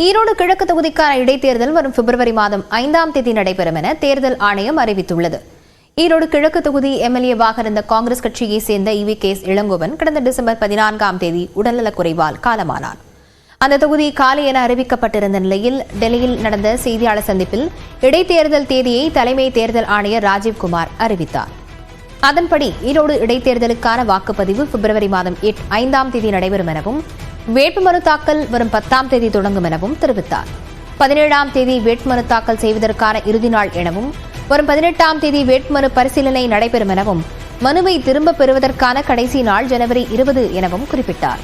ஈரோடு கிழக்கு தொகுதிக்கான இடைத்தேர்தல் வரும் பிப்ரவரி மாதம் 5ஆம் தேதி நடைபெறும் என தேர்தல் ஆணையம் அறிவித்துள்ளது. ஈரோடு கிழக்கு தொகுதி எம்எல்ஏவாக இருந்த காங்கிரஸ் கட்சியைச் சேர்ந்த EVK இளங்கோவன் கடந்த டிசம்பர் 14ஆம் தேதி உடல்நலக்குறைவால் காலமானார். அந்த தொகுதி காலி என அறிவிக்கப்பட்டிருந்த நிலையில் டெல்லியில் நடந்த செய்தியாளர் சந்திப்பில் இடைத்தேர்தல் தேதியை தலைமை தேர்தல் ஆணையர் ராஜீவ்குமார் அறிவித்தார். அதன்படி ஈரோடு இடைத்தேர்தலுக்கான வாக்குப்பதிவு பிப்ரவரி மாதம் 5ஆம் தேதி நடைபெறும் எனவும் வேட்புமனு தாக்கல் வரும் 10ஆம் தேதி தொடங்கும் எனவும் தெரிவித்தார். 17ஆம் தேதி வேட்புமனு தாக்கல் செய்வதற்கான இறுதி நாள் எனவும் வரும் 18ஆம் தேதி வேட்புமனு பரிசீலனை நடைபெறும் எனவும் மனுவை திரும்பப் பெறுவதற்கான கடைசி நாள் ஜனவரி 20 எனவும் குறிப்பிட்டார்.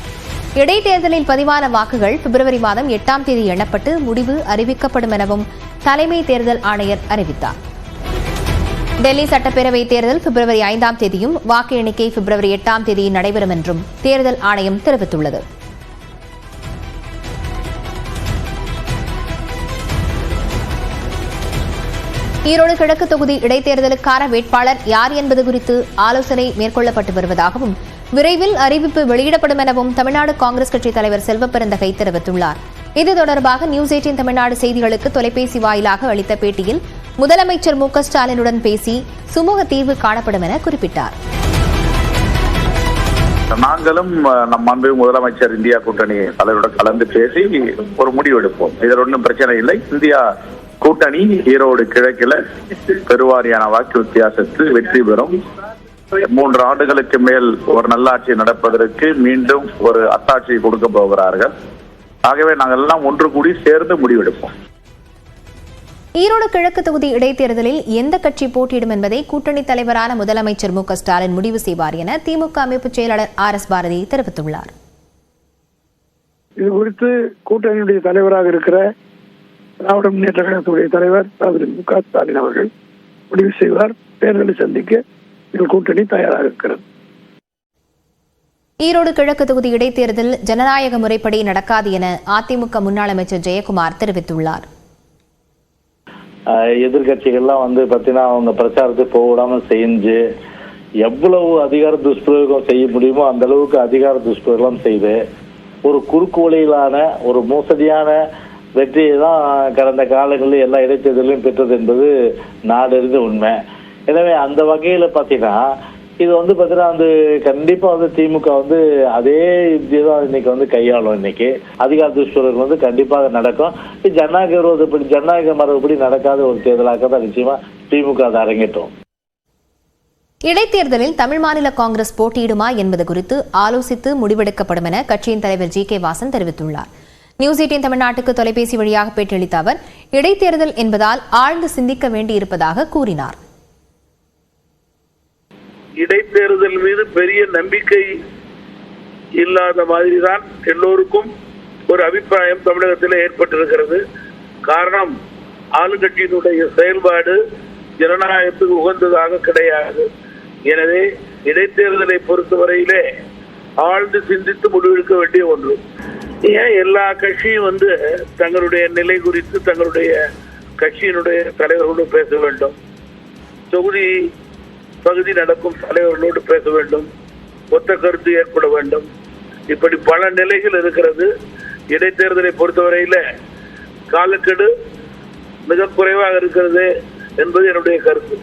இடைத்தேர்தலில் பதிவான வாக்குகள் பிப்ரவரி மாதம் 8ஆம் தேதி எண்ணப்பட்டு முடிவு அறிவிக்கப்படும் எனவும் தலைமை தேர்தல் ஆணையர் அறிவித்தார். டெல்லி சட்டப்பேரவை தேர்தல் பிப்ரவரி 5ஆம் தேதியும் வாக்கு எண்ணிக்கை பிப்ரவரி 8ஆம் தேதி நடைபெறும் என்றும் தேர்தல் ஆணையம் தெரிவித்துள்ளது. ஈரோடு கிழக்கு தொகுதி இடைத்தேர்தலுக்கான வேட்பாளர் யார் என்பது குறித்து ஆலோசனை மேற்கொள்ளப்பட்டு வருவதாகவும் விரைவில் அறிவிப்பு வெளியிடப்படும் எனவும் தமிழ்நாடு காங்கிரஸ் கட்சித் தலைவர் செல்வப்பெருந்தகை தெரிவித்துள்ளார். இது தொடர்பாக நியூஸ் 18 தமிழ்நாடு செய்திகளுக்கு தொலைபேசி வாயிலாக அளித்த பேட்டியில் முதலமைச்சர் MK ஸ்டாலினுடன் பேசி சுமூக தீர்வு காணப்படும் என குறிப்பிட்டார். நாங்களும் நம் மாண்புமிகு முதலமைச்சர் இந்தியா கூட்டணி தலைவருடன் கலந்து பேசி ஒரு முடிவு எடுப்போம். இதில் ஒன்றும் பிரச்சனை இல்லை. இந்தியா கூட்டணி ஈரோடு கிழக்கில் பெருவாரியான வாக்கு வித்தியாசத்தில் வெற்றி பெறும். 3 ஆண்டுகளுக்கு மேல் ஒரு நல்லாட்சி நடப்பதற்கு மீண்டும் ஒரு அத்தாட்சியை கொடுக்க போகிறார்கள். ஆகவே நாங்கள் எல்லாம் ஒன்று கூடி சேர்ந்து முடிவெடுப்போம். ஈரோடு கிழக்கு தொகுதி இடைத்தேர்தலில் எந்த கட்சி போட்டியிடும் என்பதை கூட்டணி தலைவரான முதலமைச்சர் MK ஸ்டாலின் முடிவு செய்வார் என திமுக அமைப்பு செயலாளர் RS பாரதி தெரிவித்துள்ளார். இது குறித்து கூட்டணியுடைய தலைவராக இருக்கிற திராவிட முன்னேற்ற கழகத்துடைய தலைவர் MK ஸ்டாலின் அவர்கள் முடிவு செய்வார். தேர்தலை சந்திக்க எங்கள் கூட்டணி தயாராக இருக்கிறது. ஈரோடு கிழக்கு தொகுதி இடைத்தேர்தல் ஜனநாயக முறைப்படி நடக்காது என அதிமுக முன்னாள் அமைச்சர் ஜெயக்குமார் தெரிவித்துள்ளார். எதிர்கட்சிகள்லாம் பார்த்தீங்கன்னா அவங்க பிரச்சாரத்துக்கு போடாம செஞ்சு எவ்வளவு அதிகார துஷ்பிரயோகம் செய்ய முடியுமோ அந்த அளவுக்கு அதிகார துஷ்பிரயோகம் செய்து ஒரு குறுக்கு வழியிலான ஒரு மோசடியான வெற்றியை தான் கடந்த காலங்களில் எல்லா இடைத்தேர்தலையும் பெற்றது என்பது நாடறிந்த உண்மை. எனவே அந்த வகையில பார்த்தீங்கன்னா இது பார்த்தீங்கன்னா கண்டிப்பா திமுக அதே இதுதான் இன்னைக்கு கையாளும். இன்னைக்கு அதிகார துஷ்பிரயோகம் கண்டிப்பாக நடக்கும். ஜனநாயக விரோதப்படி ஜனநாயக மரபுப்படி நடக்காத ஒரு தேர்தலாக தான் நிச்சயமா திமுக அதை அரங்கேற்றும். இடைத்தேர்தலில் தமிழ் மாநில காங்கிரஸ் போட்டியிடுமா என்பது குறித்து ஆலோசித்து முடிவெடுக்கப்படும் என கட்சியின் தலைவர் GK வாசன் தெரிவித்துள்ளார். நியூஸ் 18 தமிழ்நாட்டுக்கு தொலைபேசி வழியாக பேட்டியளித்த அவர் இடைத்தேர்தல் என்பதால் ஆழ்ந்து சிந்திக்க வேண்டியிருப்பதாக கூறினார். இடைத்தேர்தல் மீது பெரிய நம்பிக்கை இல்லாத மாதிரிதான் எல்லோருக்கும் ஒரு அபிப்பிராயம் தமிழகத்தில் ஏற்பட்டிருக்கிறது. காரணம், ஆளுங்கட்சியினுடைய செயல்பாடு ஜனநாயகத்துக்கு உகந்ததாக கிடையாது. எனவே இடைத்தேர்தலை பொறுத்தவரையிலே ஆழ்ந்து சிந்தித்து முடிவெடுக்க வேண்டிய ஒன்று. ஏன் எல்லா கட்சியும் தங்களுடைய நிலை குறித்து தங்களுடைய கட்சியினுடைய தலைவர்களோடு பேச வேண்டும், தொகுதி பகுதி நடக்கும் தலைவர்களோடு பேச வேண்டும், ஒத்த கருத்து ஏற்பட வேண்டும். இப்படி பல நிலைகள் இருக்கிறது. இடைத்தேர்தலை பொறுத்தவரையில காலக்கெடு மிக குறைவாக இருக்கிறது என்பது என்னுடைய கருத்து.